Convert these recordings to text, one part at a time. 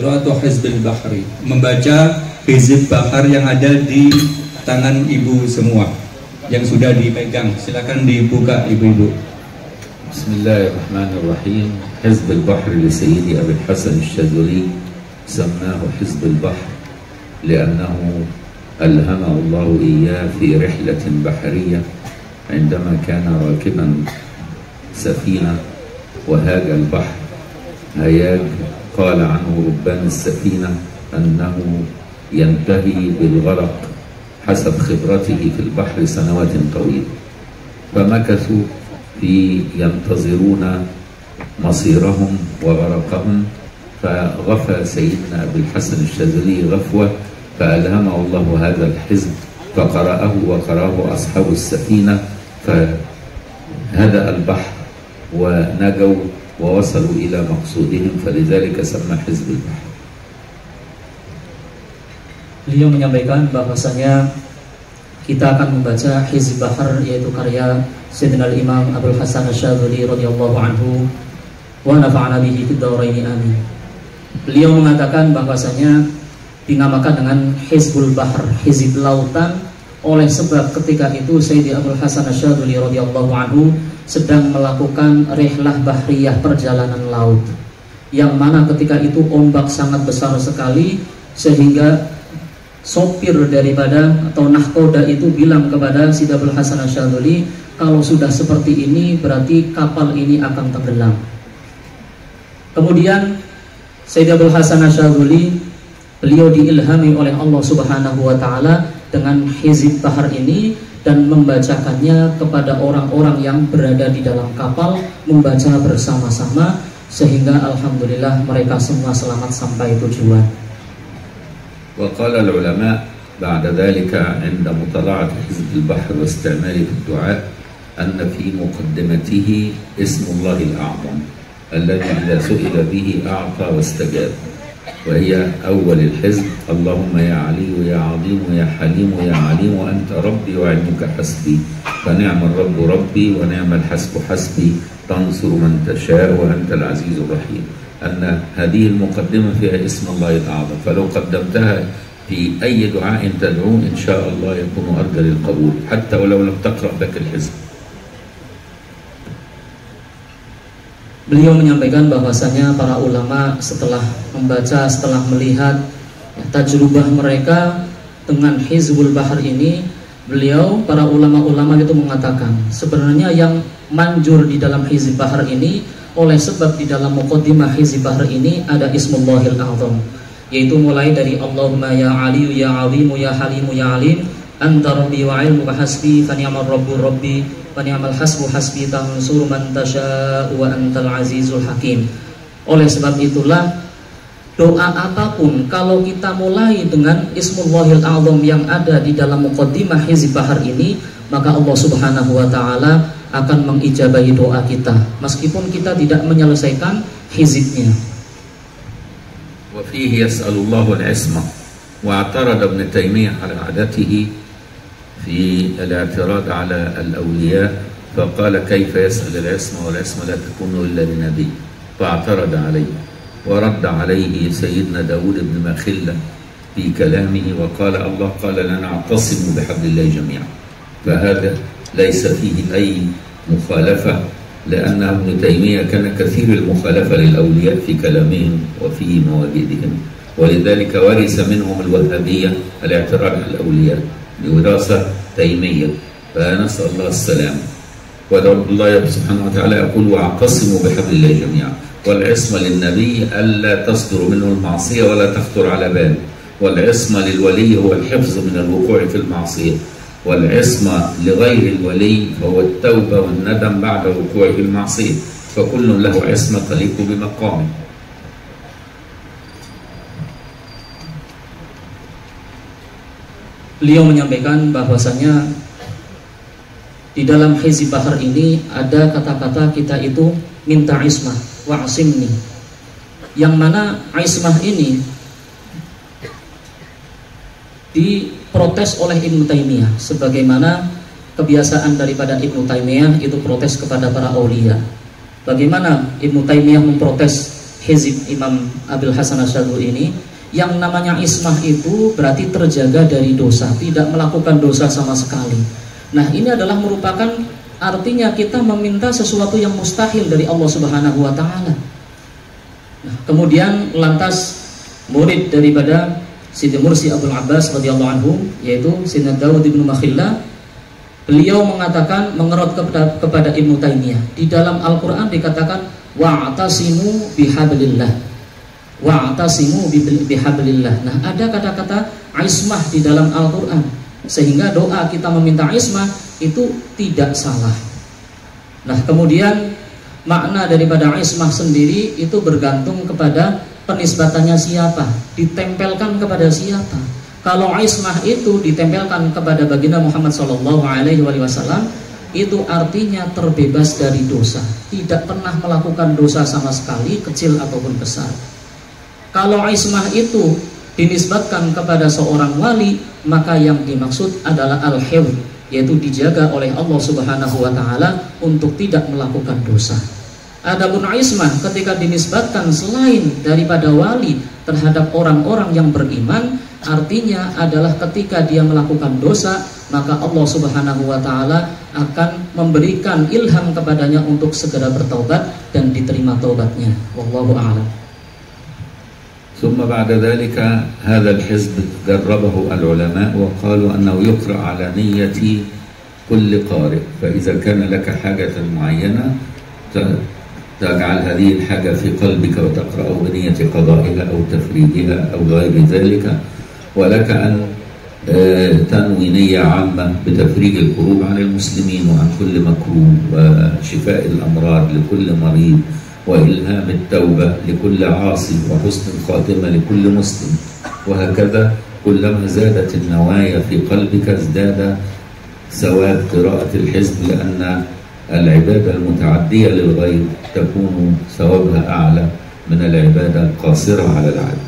qiraatu Hizbil Bahri, membaca Hizib Bahar yang ada di tangan ibu semua yang sudah dipegang. Silakan dibuka ibu-ibu. Bismillahirrahmanirrahim. Hizbul Bahr li Sayyidi Abil Hasan Asyadzuli sammahu Hizbul Bahr li'annahu alhamahu Allah iyyah fi rihlatin bahriyah عندما كان راكبا سفينة وهاج البحر هياج قال عنه ربان السفينة أنه ينتهي بالغرق حسب خبرته في البحر سنوات طويلة، فمكثوا ينتظرون مصيرهم وغرقهم، فغفى سيدنا أبي الحسن الشاذلي غفوة فألهمه الله هذا الحزب فقرأه وقرأه أصحاب السفينة فهدأ البحر ونجوا ووصلوا إلى مقصودهم، فلذلك سمى حزب البحر. Beliau menyampaikan bahwasanya kita akan membaca Hizb Bahar, yaitu karya Sayyidina Imam Abul Hasan Asyadzuli radhiyallahu anhu wa nafa'ana bihi fid dharain amin. Beliau mengatakan bahwasanya dinamakan dengan Hizbul Bahar, Hizib Lautan, oleh sebab ketika itu Sayyidi Abul Hasan Asyadzuli radhiyallahu anhu sedang melakukan rihlah bahriyah, perjalanan laut, yang mana ketika itu ombak sangat besar sekali sehingga sopir daripada atau nahkoda itu bilang kepada Sayyidi Abul Hasan Asyadzuli, kalau sudah seperti ini berarti kapal ini akan tenggelam. Kemudian Sayyidi Abul Hasan Asyadzuli, beliau diilhami oleh Allah Subhanahu wa taala dengan Hizib Bahar ini dan membacakannya kepada orang-orang yang berada di dalam kapal, membaca bersama-sama sehingga alhamdulillah mereka semua selamat sampai tujuan. وقال العلماء بعد ذلك عند مطالعة حزب البحر واستعماله في الدعاء أن في مقدمته اسم الله الأعظم الذي إذا سئل به أعطى واستجاب، وهي أول الحزب: اللهم يا علي يا عظيم يا حليم يا عليم وأنت ربي وعلمك حسبي، فنعم الرب ربي ونعم الحسب حسبي، تنصر من تشاء وأنت العزيز الرحيم. أن هذه المقدمة فيها اسم الله الأعظم، فلو قدمتها في أي دعاء تدعوه إن شاء الله يكون أرجى للقبول حتى ولو لم تقرأ ذاك الحزب. Beliau menyampaikan bahwasanya para ulama setelah membaca, setelah melihat tajrubah mereka dengan Hizbul Bahar ini, beliau, para ulama-ulama itu mengatakan sebenarnya yang manjur di dalam Hizb Bahar ini, oleh sebab di dalam muqaddimah Hizb Bahar ini ada Ismullahil A'zam, yaitu mulai dari Allahumma ya aliyu ya azimu ya halimu ya alim, anta rabbi wa ilmuka hasbi, fa ni'mal rabbu rabbi wa ni'mal hasbu hasbi, tansuru man tasha'u wa antal azizul hakim. Oleh sebab itulah doa apapun kalau kita mulai dengan Ismullahil A'zam yang ada di dalam muqaddimah Hizb Bahar ini, maka Allah Subhanahu wa taala akan mengijabahi doa kita meskipun kita tidak menyelesaikan hizibnya. وفيه يسأل الله العصمة، واعترض ابن تيمية على عادته في الاعتراض على الأولياء فقال كيف يسأل العصمة والعصمة لا تكون إلا لنبي، فاعترض عليه ورد عليه سيدنا داود بن مخلة في كلامه وقال الله قال لنا اعتصموا بحبل الله جميعا، فهذا ليس فيه أي مخالفة، لأن ابن تيمية كان كثير المخالفة للأولياء في كلامهم وفي مواجدهم، ولذلك ورث منهم الوهابية الاعتراض على الأولياء بوراثة تيمية، فنسأل الله السلامة. ورب الله سبحانه وتعالى يقول واعتصموا بحبل الله جميعا، والعصمة للنبي ألا تصدر منه المعصية ولا تخطر على بال، والعصمة للولي هو الحفظ من الوقوع في المعصية، والعصمة لغير الولي هو التوبة والندم بعد وقوعه في المعصية، فكل له عصمة تليق بمقامه. Beliau menyampaikan bahwasanya di dalam Hizb Bahar ini ada kata-kata kita itu minta ismah wa asimni, yang mana ismah ini diprotes oleh Ibnu Taimiyah, sebagaimana kebiasaan daripada Ibnu Taimiyah itu protes kepada para aulia. Bagaimana Ibnu Taimiyah memprotes hizib Imam Abil Hasan Asy'adzili ini, yang namanya ismah itu berarti terjaga dari dosa, tidak melakukan dosa sama sekali. Nah, ini adalah merupakan artinya kita meminta sesuatu yang mustahil dari Allah Subhanahu wa taala. Nah, kemudian lantas murid daripada Sidi Mursi Abdul Abbas radhiyallahu anhu, yaitu Sayyidina Daud bin Makhillah, beliau mengatakan, mengerot kepada Ibnu Taimiyah, di dalam Al-Quran dikatakan wa'tasimu bihablillah, wa'tasimu bihablillah. Nah, ada kata-kata ismah di dalam Al-Quran, sehingga doa kita meminta ismah itu tidak salah. Nah, kemudian makna daripada ismah sendiri itu bergantung kepada penisbatannya siapa, ditempelkan kepada siapa. Kalau ismah itu ditempelkan kepada baginda Muhammad SAW, itu artinya terbebas dari dosa, tidak pernah melakukan dosa sama sekali, kecil ataupun besar. Kalau ismah itu dinisbatkan kepada seorang wali, maka yang dimaksud adalah al-hifz, yaitu dijaga oleh Allah Subhanahu wa taala untuk tidak melakukan dosa. Adapun ismah ketika dinisbatkan selain daripada wali terhadap orang-orang yang beriman, artinya adalah ketika dia melakukan dosa, maka Allah Subhanahu wa taala akan memberikan ilham kepadanya untuk segera bertaubat dan diterima taubatnya. Wallahu a'lam. ثم بعد ذلك هذا الحزب جربه العلماء وقالوا أنه يقرأ على نية كل قارئ، فإذا كان لك حاجة معينة تجعل هذه الحاجة في قلبك وتقرأ بنية قضائها أو تفريجها أو غير ذلك، ولك أن تنوي نية عامة بتفريج الكروب عن المسلمين وعن كل مكروب وشفاء الأمراض لكل مريض وإلهام التوبة لكل عاصي وحسن الخاتمة لكل مسلم، وهكذا كلما زادت النوايا في قلبك ازداد ثواب قراءة الحزب، لأن العبادة المتعدية للغير تكون ثوابها أعلى من العبادة القاصرة على العبد.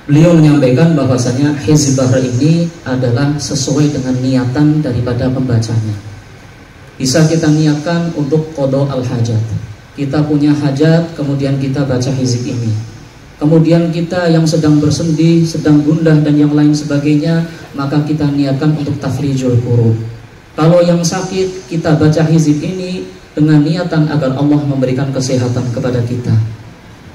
Beliau menyampaikan bahwasanya Hizb Bahr ini adalah sesuai dengan niatan daripada pembacanya. Bisa kita niatkan untuk qada al-hajat. Kita punya hajat, kemudian kita baca hizib ini. Kemudian kita yang sedang bersedih, sedang gundah dan yang lain sebagainya, maka kita niatkan untuk tafrijul kurub. Kalau yang sakit, kita baca hizib ini dengan niatan agar Allah memberikan kesehatan kepada kita.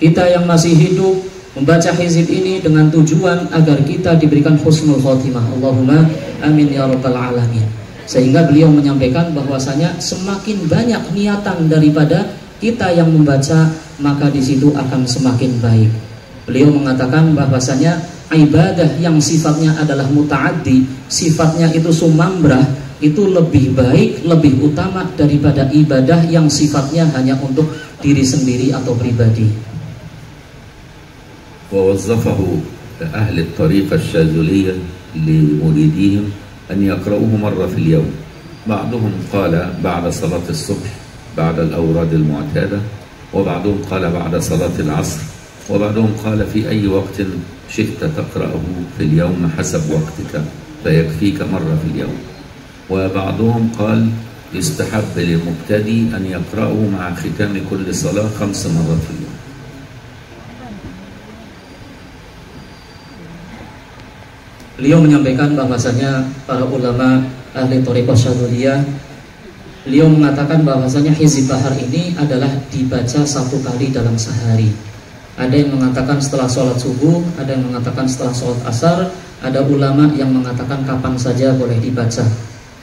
Kita yang masih hidup, membaca hizib ini dengan tujuan agar kita diberikan husnul khotimah. Allahumma amin ya rabbal alamin. Sehingga beliau menyampaikan bahwasanya semakin banyak niatan daripada kita yang membaca, maka di situ akan semakin baik. Beliau mengatakan bahwasanya ibadah yang sifatnya adalah muta'addi, sifatnya itu sumambrah, itu lebih baik, lebih utama daripada ibadah yang sifatnya hanya untuk diri sendiri atau pribadi. ووظفه أهل الطريقة الشاذلية لمريديهم أن يقرؤوه مرة في اليوم. بعضهم قال بعد صلاة الصبح بعد الأوراد المعتادة، وبعضهم قال بعد صلاة العصر، وبعضهم قال في أي وقت شئت تقرأه في اليوم حسب وقتك فيكفيك مرة في اليوم. وبعضهم قال يستحب للمبتدئ أن يقرأه مع ختام كل صلاة 5 مرات في اليوم. Beliau menyampaikan bahwasanya para ulama ahli thariqah syadzuliyah, beliau mengatakan bahwasanya Hizb Bahr ini adalah dibaca 1 kali dalam sehari. Ada yang mengatakan setelah sholat subuh, ada yang mengatakan setelah sholat asar, ada ulama yang mengatakan kapan saja boleh dibaca.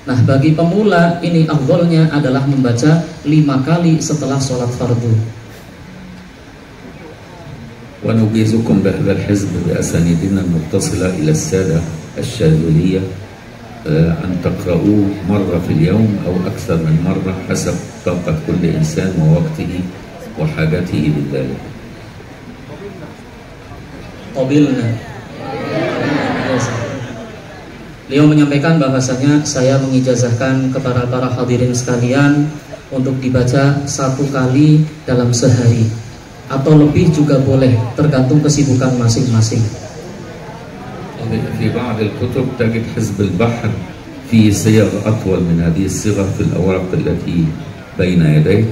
Nah, bagi pemula ini afdholnya adalah membaca 5 kali setelah sholat fardu. ونجيزكم بهذا الحزب بأسانيدنا المتصلة إلى السادة الشاذلية أن تقرؤوه مرة في اليوم أو أكثر من مرة حسب طاقة كل إنسان ووقته وحاجته لذلك. Qabilna. Beliau menyampaikan bahwasanya saya mengijazahkan kepada para hadirin sekalian untuk dibaca 1 kali dalam sehari, atau lebih juga boleh, tergantung kesibukan masing-masing. في بعض الكتب تجد حزب البحر في صيغ أطول من هذه الصيغ في الأوراق التي بين يديك،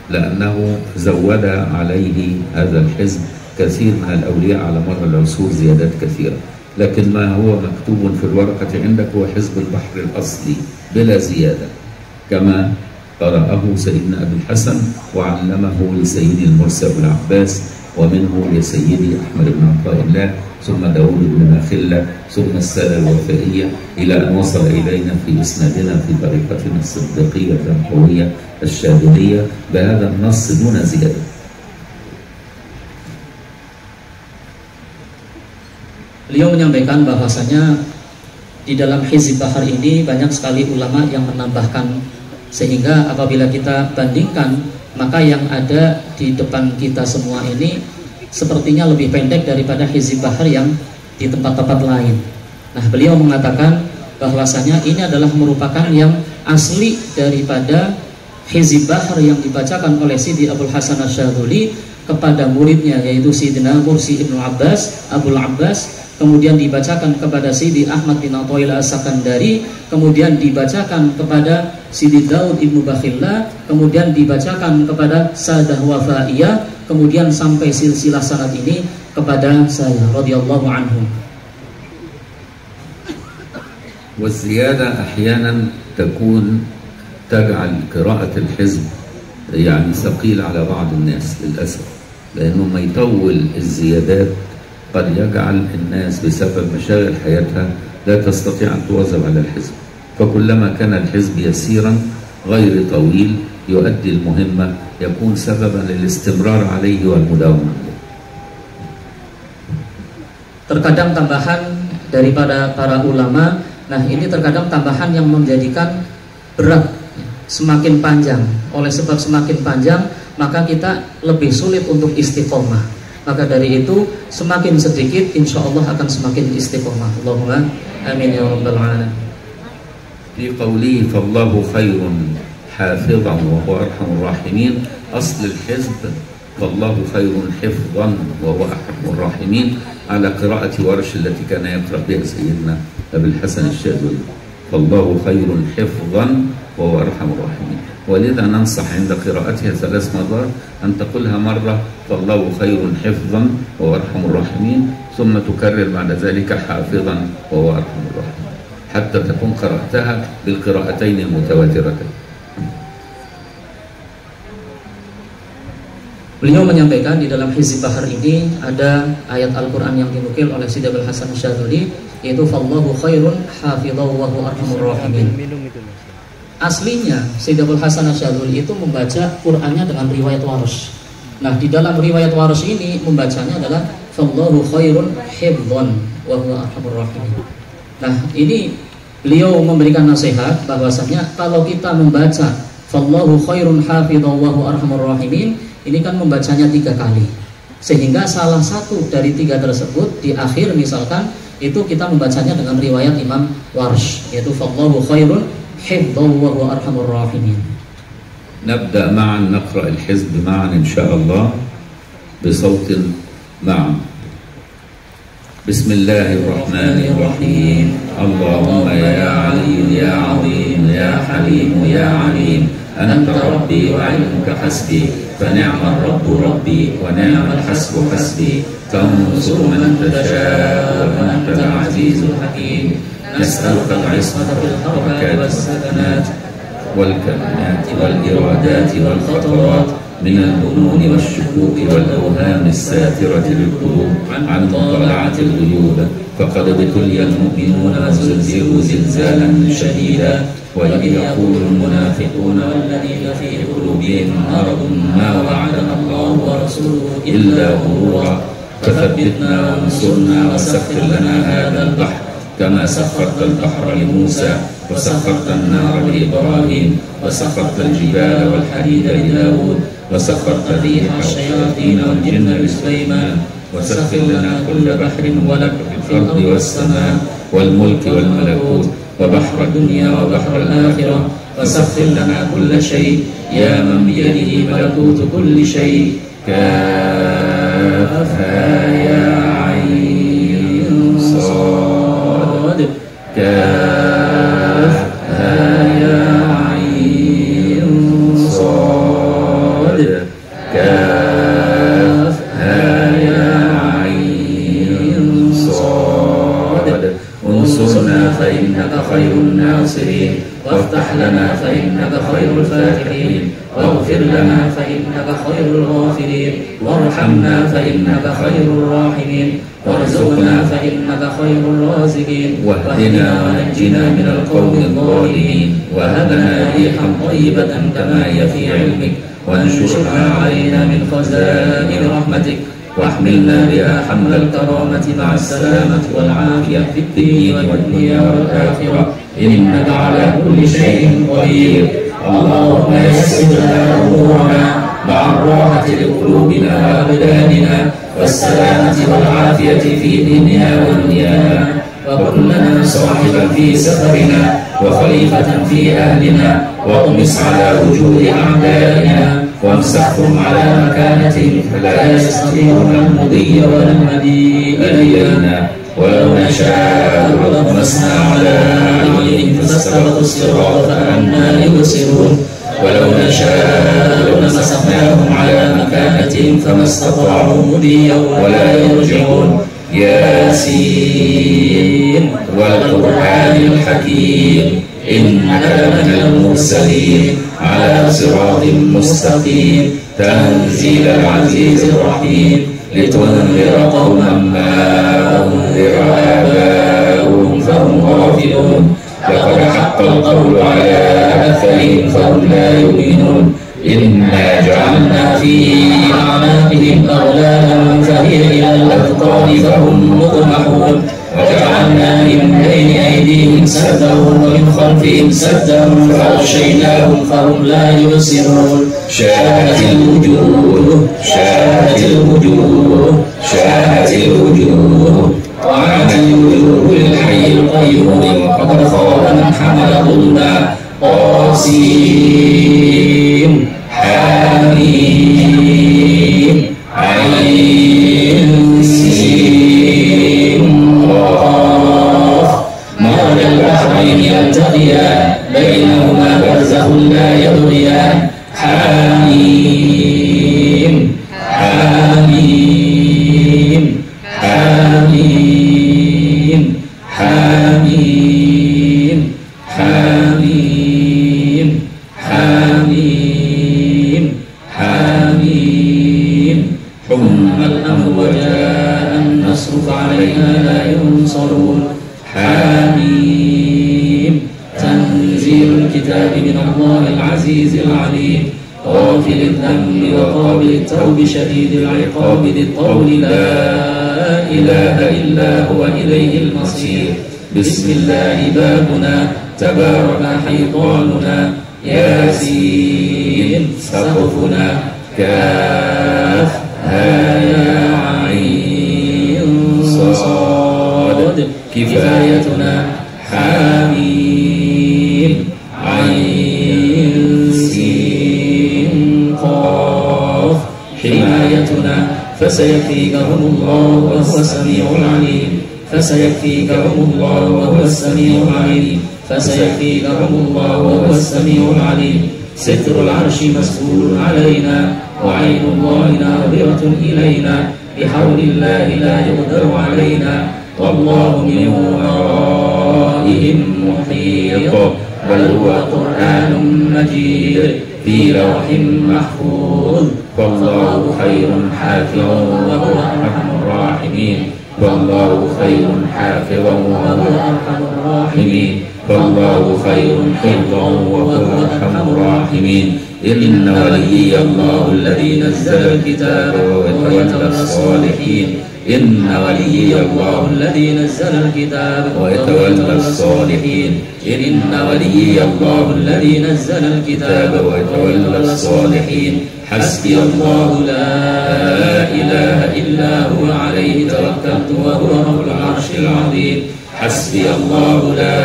لأنه زود عليه هذا الحزب كثير من الأولياء على مر العصور زيادات كثيرة، لكن ما هو مكتوب في الورقة عندك هو حزب البحر الأصلي بلا زيادة، كما قرأه سيدنا أبي الحسن وعلمه لسيدي المرسي أبو العباس، ومنه لسيدي أحمد بن عطاء الله، ثم داود بن ماخلة، ثم السادة الوفائية، إلى أن وصل إلينا في إسنادنا في طريقتنا الصديقية القوية الشاذلية بهذا النص دون زيادة. Beliau menyampaikan bahwasanya di dalam Hizb Bahar ini banyak sekali ulama yang menambahkan, sehingga apabila kita bandingkan, maka yang ada di depan kita semua ini sepertinya lebih pendek daripada Hizb Bahar yang di tempat-tempat lain. Nah, beliau mengatakan bahwasanya ini adalah merupakan yang asli daripada Hizb Bahar yang dibacakan oleh Sidi Abul Hasan Asy-Syadzuli kepada muridnya, yaitu Sayyidina Mursi Ibnu Abbas, Abul Abbas, kemudian dibacakan kepada Sidi Ahmad bin Athaillah As-Sakandari, kemudian dibacakan kepada Sidi Daud Ibnu Bakhillah, kemudian dibacakan kepada Sadah Wafaiyah, kemudian sampai silsilah sanad ini kepada saya radhiyallahu anhu. والزيادة أحيانا تكون تجعل قراءة الحزب يعني ثقيل على بعض الناس للأسف، لأنه ما يطول الزيادات قد يجعل الناس بسبب مشاغل حياتها لا تستطيع أن تواظب على الحزب، فكلما كان الحزب يسيرا غير طويل يؤدي المهمة يكون سببا للاستمرار عليه والمداومة عليه. Terkadang tambahan daripada para ulama, nah ini terkadang tambahan yang menjadikan berat, semakin panjang. Oleh sebab semakin panjang, maka kita lebih sulit untuk istiqomah. Maka dari itu semakin sedikit, insya Allah akan semakin istiqomah. Allahumma amin ya rabbal alamin. في قوله فالله خير حافظا وهو أرحم الراحمين، أصل الحزب فالله خير حفظا وهو أرحم الراحمين على قراءة ورش التي كان يقرأ بها سيدنا أبي الحسن الشاذلي، فالله خير حفظا وهو أرحم الراحمين. ولذا ننصح عند قراءتها 3 مرات أن تقولها مرة فالله خير حفظا وهو أرحم الراحمين، ثم تكرر بعد ذلك حافظا وهو أرحم الراحمين، حتى تكون قرأتها بالقراءتين المتواترتين. Beliau menyampaikan di dalam Hizb Bahar ini ada ayat Al-Quran yang dinukil oleh Sidi Abul Hasan Asy-Syadzuli, yaitu fallahu khairun hafidhahu wa huwa arhamur rahimin. Aslinya Sidi Abul Hasan Asy-Syadzuli itu membaca Qur'annya dengan riwayat Warsh. Nah, di dalam riwayat Warsh ini membacanya adalah fallahu khairun hifdhan wa huwa arhamur rahimin. Nah, ini beliau memberikan nasihat bahwasanya kalau kita membaca fallahu khairun hafidhahu wa huwa arhamur rahimin, ini kan membacanya 3 kali, sehingga salah satu dari 3 tersebut di akhir misalkan itu kita membacanya dengan riwayat Imam Warsh, yaitu fallahu khairun hifdhahu wa huwa arhamur rahimin. نبدأ معا نقرأ الحزب معا إن شاء الله بصوت معا. بسم الله الرحمن الرحيم. اللهم يا عليم يا عظيم يا حليم يا عليم أنت ربي وعلمك حسبي فنعم الرب ربي ونعم الحسب حسبي تنصر من تشاء وأنت العزيز الحكيم. نسألك العصمة في الحركات والسكنات والكلمات والإرادات والخطرات من الظنون والشكوك والأوهام الساترة للقلوب عن مطالعة الغيوب، فقد ابتلي المؤمنون وزلزلوا زلزالا شديدا، وإذ يقول المنافقون والذين في قلوبهم مرض ما وعدنا الله ورسوله إلا غرورا، فثبتنا وانصرنا وسخر لنا هذا البحر كما سخرت البحر لموسى وسخرت النار لإبراهيم وسخرت الجبال والحديد لداود وسخرت الريح والشياطين والجن لسليمان وسخر لنا كل بحر ولك في الأرض والسماء والملك والملكوت وبحر الدنيا وبحر الآخرة وسخر لنا كل شيء يا من بيده ملكوت كل شيء. كافها يا عين صاد كافها يا عين صاد. فإنك خير الناصرين وافتح لنا فإنك خير الفاتحين واغفر لنا فإنك خير الغافرين وارحمنا فإنك خير الراحمين وارزقنا فإنك خير الرازقين واهدنا ونجنا من القوم الظالمين وهب لنا ريحا طيبة كما هي في علمك وانشرها علينا من خزائن رحمتك واحملنا بها حمل الكرامة مع السلامة والعافية في الدين والدنيا والآخرة إنك على كل شيء قدير. اللهم يسر لنا أمورنا مع الراحة لقلوبنا وأبداننا والسلامة والعافية في ديننا ودنيانا وكن لنا صاحبا في سفرنا وخليفة في أهلنا واطمس على وجوه أعدائنا وامسحهم على مكانتهم فلا يستطيعون المضي ولا المجيء إلينا ولو نشاء لطمسنا على أعينهم فاستبقوا الصراط فأنى يبصرون ولو نشاء لمسخناهم على مكانتهم فما استطاعوا مضيا ولا يرجعون. ياسين والقرآن الحكيم إنك لمن المرسلين على صراط مستقيم تنزيل العزيز الرحيم لتنذر قوما ما أنذر آباؤهم فهم غافلون لقد حق القول على أكثرهم فهم لا يؤمنون إنا جعلنا في أعناقهم أغلالا فهي إلى الأذقان فهم مقمحون وجعلنا من بين أيديهم سدا ومن خلفهم سدا فأغشيناهم فهم لا يبصرون. شاهت الوجوه شاهت الوجوه شاهت الوجوه وعنت الوجوه للحي القيوم وقد خاب من حمل ظلما. طاسين حميم عين سين قاف مرج البحرين يلتقيان بينهما برزخ لا يبغيان. حميم حميم حميم حميم حميم حميم حميم حم الأمر وجاء النصر فعليها لا ينصرون. حميم تنزيل الكتاب من الله العزيز العليم غافر الذنب وقابل التوب شديد العقاب ذي الطول لا إله إلا هو إليه المصير. بسم الله بابنا تبارك حيطاننا. ياسين سقفنا. كاف هاء عين صاد كفايتنا. حميم عين سين قاف حمايتنا. فسيكفيكهم الله وهو السميع العليم. فسيكفيكهم الله وهو السميع العليم. فسيكفيكهم الله وهو السميع العليم. ستر العرش مسؤول علينا وعين الله ناظرة إلينا بحول الله لا يقدر علينا والله من ورائهم محيط بل هو قرآن مجيد في لوح محفوظ. فالله خير حافظا وهو أرحم الراحمين. فالله خير حافظا وهو أرحم الراحمين. فالله خير حفظا وهو أرحم الراحمين. إن وليي الله الذي نزل الكتاب ويتولى الصالحين. إن وليي الله الذي نزل الكتاب ويتولى الصالحين. إن وليي الله الذي نزل الكتاب ويتولى الصالحين. حسبي الله لا إله إلا هو عليه توكلت وهو رب العرش العظيم. حسبي الله لا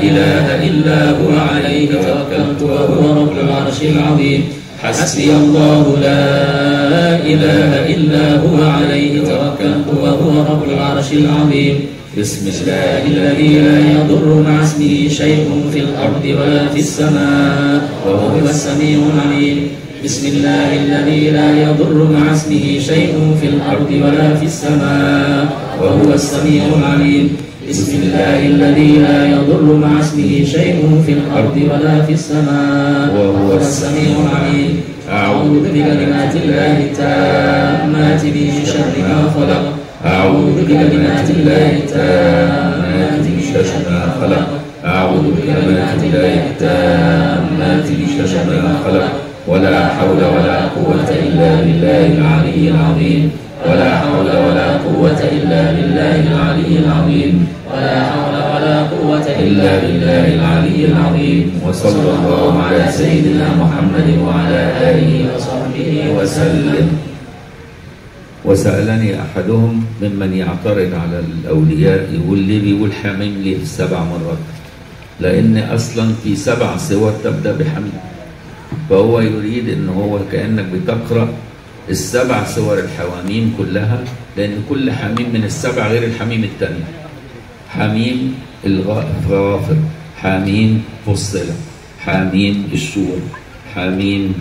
إله إلا هو عليه توكلت وهو رب العرش العظيم. حسبي الله لا إله إلا هو عليه توكلت وهو رب العرش العظيم. بسم الله الذي لا يضر مع اسمه شيء في الأرض ولا في السماء وهو السميع العليم. بسم الله الذي لا يضر مع اسمه شيء في الأرض ولا في السماء وهو السميع العليم. Bismillahilladzi la yadurru ma'a ismihi syai'un fil ardi wala fis samaa wa huwas samii'ul 'aliim. A'udzu bikalimatillahi tammati min syarri ma khalaq. A'udzu bikalimatillahi tammati min syarri ma khalaq. A'udzu bikalimatillahi tammati min syarri ma khalaq. ولا حول ولا قوة إلا بالله العلي العظيم. ولا حول ولا قوة إلا بالله العلي العظيم. ولا حول ولا قوة إلا بالله العلي العظيم. وصلى الله على سيدنا محمد وعلى آله وصحبه وسلم. وسألني أحدهم ممن يعترض على الأولياء يقول لي بيقول حميم ليه 7 مرات؟ لأن أصلا في 7 سور تبدأ بحميم، فهو يريد ان هو كأنك بتقرأ ال7 سور الحواميم كلها، لان كل حميم من ال7 غير الحميم الثاني. حميم الغافر، حميم فصلة، حميم الشور، حميم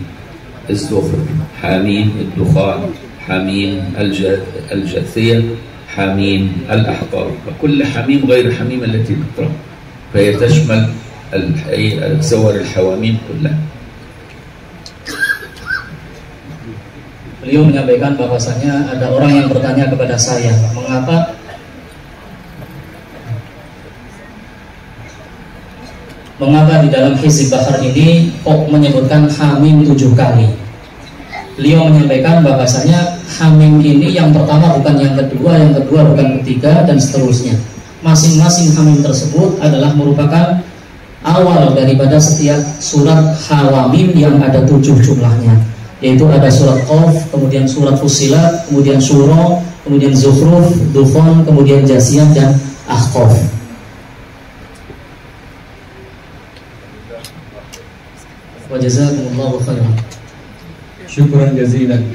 الزخر، حميم الدخان، حميم الجاثية، حميم الأحقاب. فكل حميم غير الحميم التي تقرأ، فهي تشمل سور الحواميم كلها. Beliau menyampaikan bahwasanya ada orang yang bertanya kepada saya, mengapa di dalam Hizb Bahar ini kok menyebutkan Hamim 7 kali. Beliau menyampaikan bahwasanya Hamim ini yang pertama bukan yang kedua bukan ketiga, dan seterusnya. Masing-masing Hamim tersebut adalah merupakan awal daripada setiap surat Hawamim yang ada 7 jumlahnya, yaitu ada surat Qaf, kemudian surat Fussilat, kemudian Syura, kemudian Zukhruf, Dukhan, kemudian Jasiyah dan Ahqaf. Wa jazakumullahu khairan. Syukran jazilan.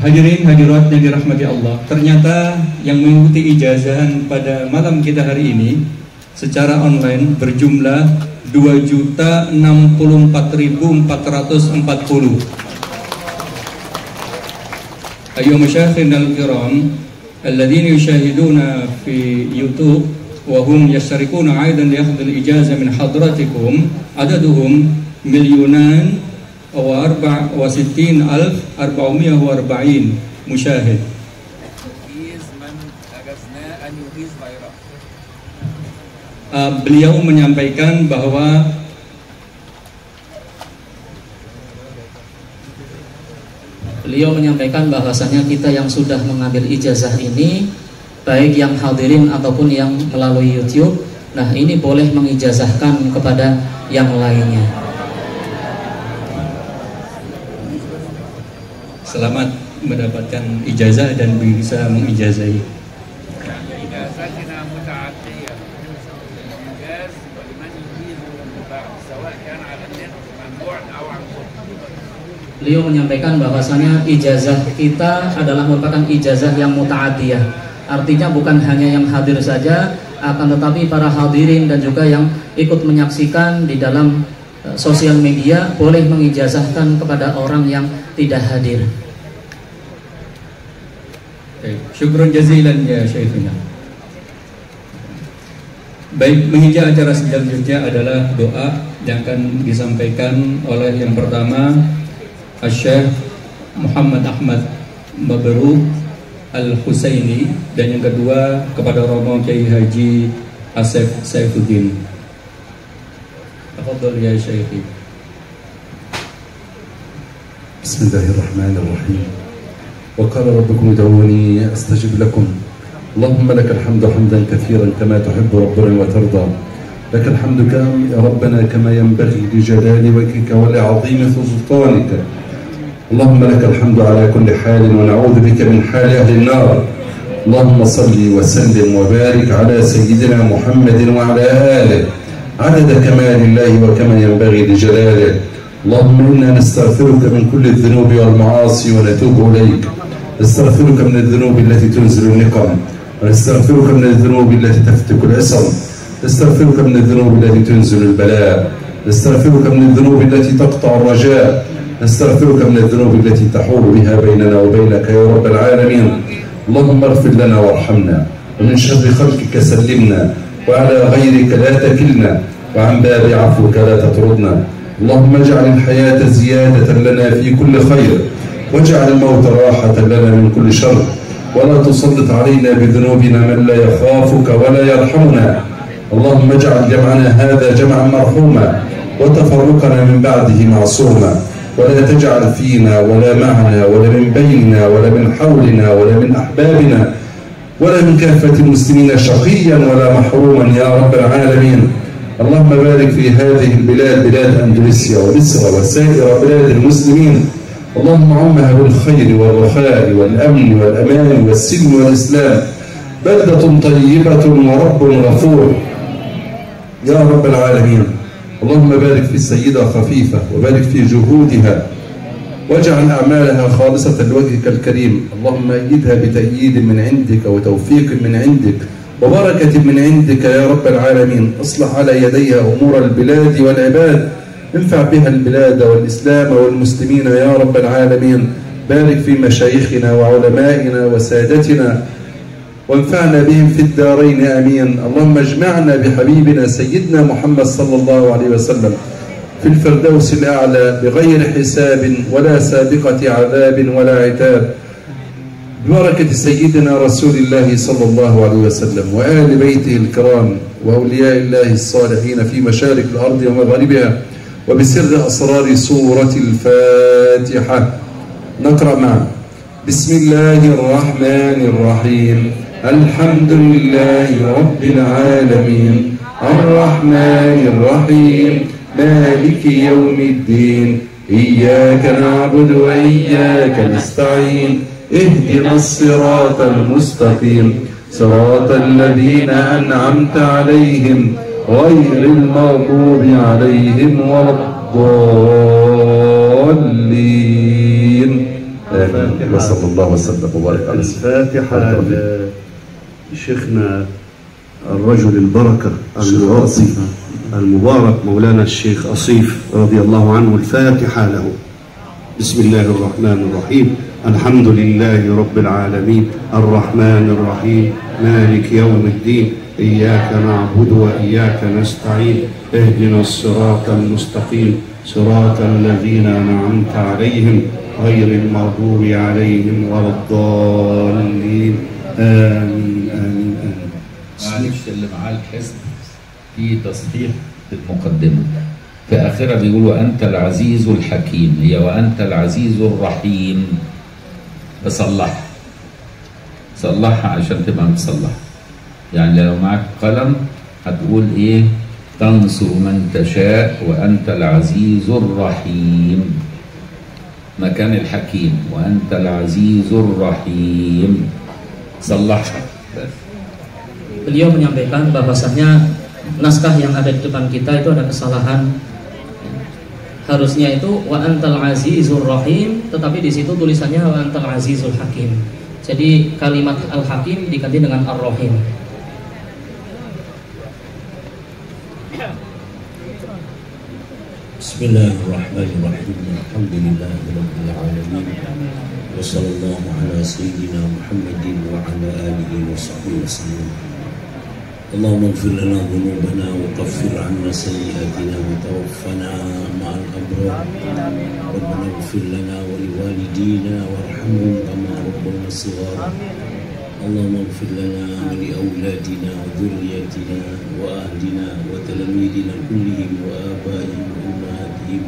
Hadirin hadirat yang dirahmati Allah, ternyata yang mengikuti ijazahan pada malam kita hari ini secara online berjumlah 2.064.440. Ayyuha masyayikhina al-kiram alladhina yushahiduna fi YouTube wa hum yashtarikuna aidan li akhdhi al-ijazah min hadratikum adaduhum 1,64,440 musyahid. Beliau menyampaikan bahwa bahwasanya kita yang sudah mengambil ijazah ini, baik yang hadirin ataupun yang melalui YouTube, nah ini boleh mengijazahkan kepada yang lainnya. Selamat mendapatkan ijazah dan bisa mengijazahi. Beliau menyampaikan bahwasanya ijazah kita adalah merupakan ijazah yang muta'adiyah. Artinya bukan hanya yang hadir saja, akan tetapi para hadirin dan juga yang ikut menyaksikan di dalam sosial media boleh mengijazahkan kepada orang yang tidak hadir. Syukran jazilan ya Syekhina. Baik, menginjak acara selanjutnya adalah doa yang akan disampaikan oleh yang pertama Syekh Muhammad Ahmad Mabruk Al-Husaini, dan yang kedua kepada Romo Kiai Haji Asef Saifuddin. Tafadhal ya Syekhi. Bismillahirrahmanirrahim. Wa qala rabbukum ud'uni astajib lakum. Allahumma lakal hamdu hamdan katsiran kama tuhibbu rabbana wa tarda. Lakal hamdu ya rabbana kama yanbaghi li jalali wajhika wa li 'azimi sultanika. اللهم لك الحمد على كل حال ونعوذ بك من حال أهل النار. اللهم صل وسلم وبارك على سيدنا محمد وعلى آله عدد كمال الله وكما ينبغي لجلاله. اللهم إنا نستغفرك من كل الذنوب والمعاصي ونتوب إليك. نستغفرك من الذنوب التي تنزل النقم، ونستغفرك من الذنوب التي تفتك العصم، نستغفرك من الذنوب التي تنزل البلاء، نستغفرك من الذنوب التي تقطع الرجاء، نستغفرك من الذنوب التي تحول بها بيننا وبينك يا رب العالمين. اللهم اغفر لنا وارحمنا، ومن شر خلقك سلمنا، وعلى غيرك لا تكلنا، وعن باب عفوك لا تطردنا. اللهم اجعل الحياة زيادة لنا في كل خير، واجعل الموت راحة لنا من كل شر، ولا تسلط علينا بذنوبنا من لا يخافك ولا يرحمنا. اللهم اجعل جمعنا هذا جمعا مرحوما، وتفرقنا من بعده معصوما، ولا تجعل فينا ولا معنا ولا من بيننا ولا من حولنا ولا من أحبابنا ولا من كافة المسلمين شقيا ولا محروما يا رب العالمين. اللهم بارك في هذه البلاد، بلاد أندونيسيا ومصر وسائر بلاد المسلمين. اللهم عمها بالخير والرخاء والأمن والأمان والسلم والإسلام، بلدة طيبة ورب غفور يا رب العالمين. اللهم بارك في السيدة خفيفة وبارك في جهودها، واجعل أعمالها خالصة لوجهك الكريم. اللهم أيدها بتأييد من عندك وتوفيق من عندك وبركة من عندك يا رب العالمين. اصلح على يديها أمور البلاد والعباد، انفع بها البلاد والإسلام والمسلمين يا رب العالمين. بارك في مشايخنا وعلمائنا وسادتنا، وانفعنا بهم في الدارين آمين. اللهم اجمعنا بحبيبنا سيدنا محمد صلى الله عليه وسلم في الفردوس الأعلى بغير حساب ولا سابقة عذاب ولا عتاب، ببركة سيدنا رسول الله صلى الله عليه وسلم وآل بيته الكرام وأولياء الله الصالحين في مشارق الأرض ومغاربها، وبسر أسرار سورة الفاتحة. نقرأ معا. بسم الله الرحمن الرحيم. الحمد لله رب العالمين، الرحمن الرحيم، مالك يوم الدين، إياك نعبد وإياك نستعين، اهدنا الصراط المستقيم، صراط الذين أنعمت عليهم غير المغضوب عليهم ولا الضالين. آمين. وصلى الله وسلم وبارك على الفاتحة لشيخنا الرجل البركة المربي المبارك مولانا الشيخ أصيف رضي الله عنه. الفاتحة له. بسم الله الرحمن الرحيم. الحمد لله رب العالمين، الرحمن الرحيم، مالك يوم الدين، إياك نعبد وإياك نستعين، اهدنا الصراط المستقيم، صراط الذين أنعمت عليهم غير المغضوب عليهم ولا الضالين. آمين آمين آمين. معلش اللي معاه الحزب في تصحيح المقدمة في آخرها بيقول وأنت العزيز الحكيم، هي وأنت العزيز الرحيم، فصلحها صلحها عشان تبقى متصلحة. يعني لو معك قلم هتقول إيه؟ تنصر من تشاء وأنت العزيز الرحيم، مكان الحكيم وأنت العزيز الرحيم، صلحها. Beliau menyampaikan bahwasanya naskah yang ada di depan kita itu ada kesalahan. Harusnya itu wa antal azizur rahim, tetapi di situ tulisannya wa antal azizul hakim. Jadi kalimat al-hakim diganti dengan ar-rahim. Bismillahirrahmanirrahim. Alhamdulillahirabbil alamin. Wa sallallahu ala sayyidina Muhammadin wa ala alihi wa sahbihi wasallam. Allahumma ighfir lana dhunubana wa kaffir 'anna sayyi'atina wa tawaffana ma'al abrar. Rabbana ighfir lana wa liwalidina warhamhum kama rabbawna shighara. Allahumma ighfir lana wa li awladina wa dhurriyyatina wa ahlina wa talamidina kullihim wa abaihim wa ummahatihim.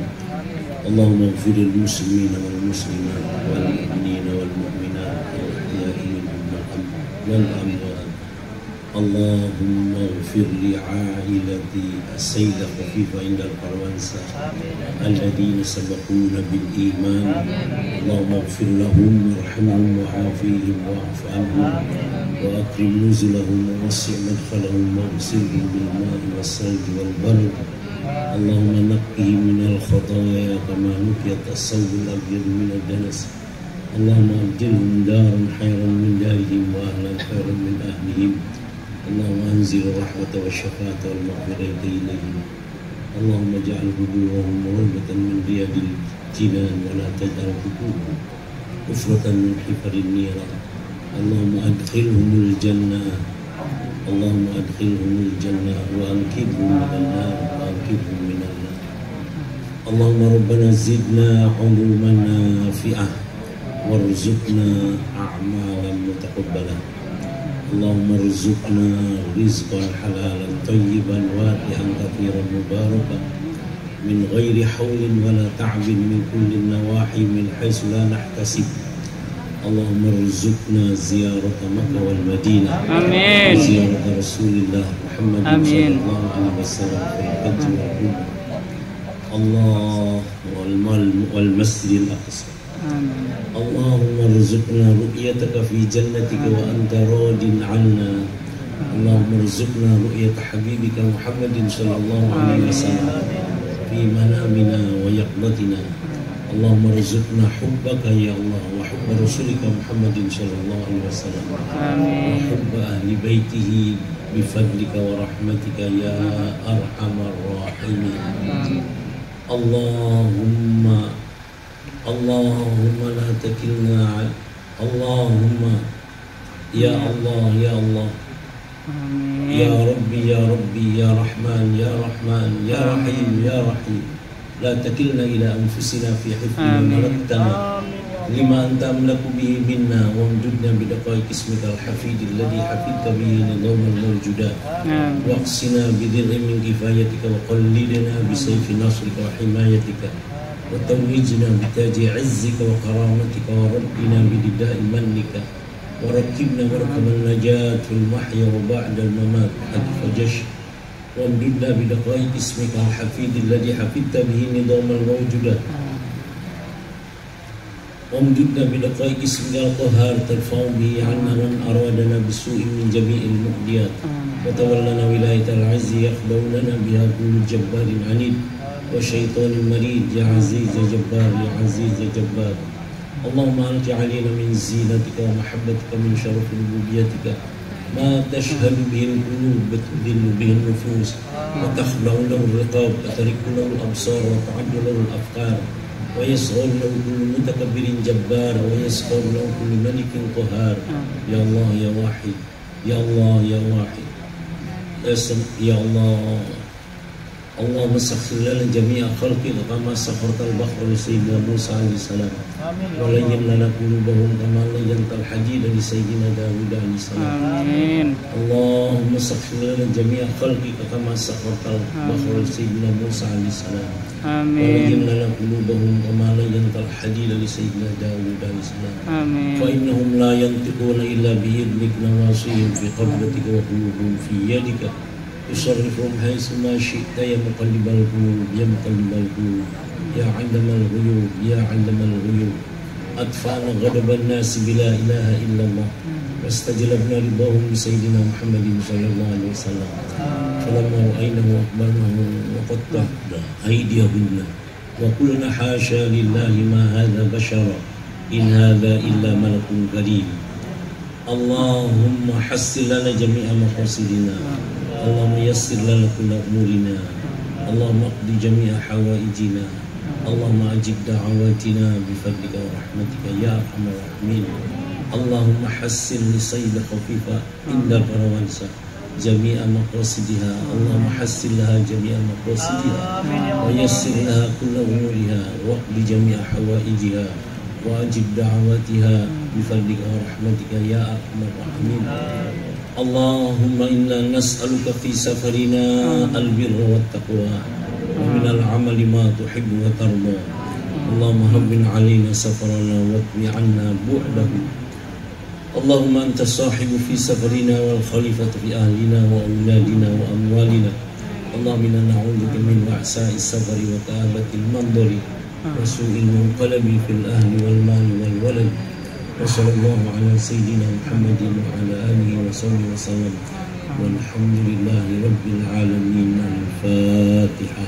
Allahumma ighfir lil muslimina wal muslimat wal mu'minina wal mu'minat wal ahya'i minhum wal amwat. Allahumma ighfir li 'ailati as-sayyid Khafifa inda al-Qarwansa alladhina sabaquna bil iman. Allahumma ighfir lahum warhamhum wa'afihim wa'fu anhum wa akrim nuzulahum wa wasi' madkhalahum waghsilhum bil ma'i was-salji wal barad. Allahumma naqqihim min al-khataaya kama nuqiyat as-sawb al-abyad min ad-danas. Allahumma abdilhum daran khayran min darihim wa ahlan khayran min ahlihim. Allahumma anzil rahmata wa syafata wal maghfirata ilayhim. Allahumma ja'al quburahum rawdatan min riyadil jinan wa la taj'al quburahum hufratan min hifarin niran. Allahumma adkhilhumul jannah اللهم أدخلهم الجنة وأنقذهم من النار وأنقذهم من النار. اللهم ربنا زدنا علوما نافعة وارزقنا أعمالا متقبلة. اللهم ارزقنا رزقا حلالا طيبا واسعا كثيرا مباركا من غير حول ولا تعب من كل النواحي من حيث لا نحتسب. اللهم ارزقنا زيارة مكة والمدينة آمين. وزيارة رسول الله محمد آمين. صلى الله عليه وسلم في الحج والعمرة. الله والمسجد الأقصى. آمين. اللهم ارزقنا رؤيتك في جنتك وأنت راض عنا. اللهم ارزقنا رؤية حبيبك محمد صلى الله عليه وسلم في منامنا ويقظتنا. اللهم ارزقنا حبك يا الله وحب رسولك محمد صلى الله عليه وسلم وحب أهل بيته بفضلك ورحمتك يا أرحم الراحمين. اللهم لا تكلنا اللهم يا الله يا الله يا ربي يا ربي يا رحمن يا رحمن يا رحيم يا رحيم لا تكلنا إلى أنفسنا في حفظ ما ملكتنا لما أنت أملك به منا وامددنا بدقائق اسمك الحفيد الذي حفظت به نظام الموجودات واقصنا بذر من كفايتك وقلدنا بسيف نصرك وحمايتك وتوجنا بتاج عزك وكرامتك وردنا برداء منك وركبنا مركب النجاة في المحيا وبعد الممات حتف جش وامددنا بدقائق اسمك الحفيد الذي حفظت به نظام الموجودات وامددنا بدقائق اسمك القهار ترفع به عنا من أرادنا بسوء من جميع المؤذيات وتولنا ولاية العز يخدوننا بها كل جبار عنيد وشيطان مريد يا عزيز يا جبار يا عزيز يا جبار. اللهم ألق علينا من زينتك ومحبتك من شرف ربوبيتك ما تشهد به القلوب وتذل به النفوس وتخلع له الرقاب وترك له الأبصار وتعد له الأفكار ويصغر له كل متكبر جبار ويسخر له كل ملك قهار. يا الله يا واحد يا الله يا واحد يا الله. اللهم سخر لنا جميع خلقك كما سخرت البحر لسيدنا موسى عليه السلام ولين لنا قلوبهم كما لينت الحديد لسيدنا داود عليه السلام. اللهم سخر لنا جميع خلقك كما سخرت البحر لسيدنا موسى عليه السلام ولين لنا قلوبهم كما لينت الحديد لسيدنا داود عليه السلام. فإنهم لا ينطقون إلا بإذنك نواصيهم في قبضتك وقلوبهم في يدك تصرفهم حيث ما شئت يا مقلب القلوب يا مقلب القلوب يا علم الغيوب يا علم الغيوب. أدفعنا غضب الناس بلا إله إلا الله واستجلبنا رضاهم بسيدنا محمد صلى الله عليه وسلم فلما رأيناه أخبرناه وقطعنا أيديهن وقلنا حاشا لله ما هذا بشرا إن هذا إلا ملك كريم. اللهم حسن لنا جميع مقاصدنا. اللهم يسر لنا كل أمورنا. اللهم اقض جميع حوائجنا. اللهم أجب دعواتنا بفضلك ورحمتك يا أرحم الراحمين. اللهم حسن لصيد خفيفة عند الفروانسة جميع مقاصدها. اللهم حسن لها جميع مقاصدها ويسر لها كل أمورها واقض جميع حوائجها وأجب دعواتها بفضلك ورحمتك يا أرحم الراحمين. اللهم إنا نسألك في سفرنا البر والتقوى ومن العمل ما تحب وترضى. اللهم هون علينا سفرنا واطوي عنا بعده. اللهم أنت الصاحب في سفرنا والخليفة في أهلنا وأولادنا وأموالنا. اللهم إنا نعوذ بك من وعساء السفر وكآبة المنظر وسوء المنقلب في الأهل والمال والولد. وصلى الله على سيدنا محمد وعلى آله وصحبه وسلم والحمد لله رب العالمين. الفاتحة.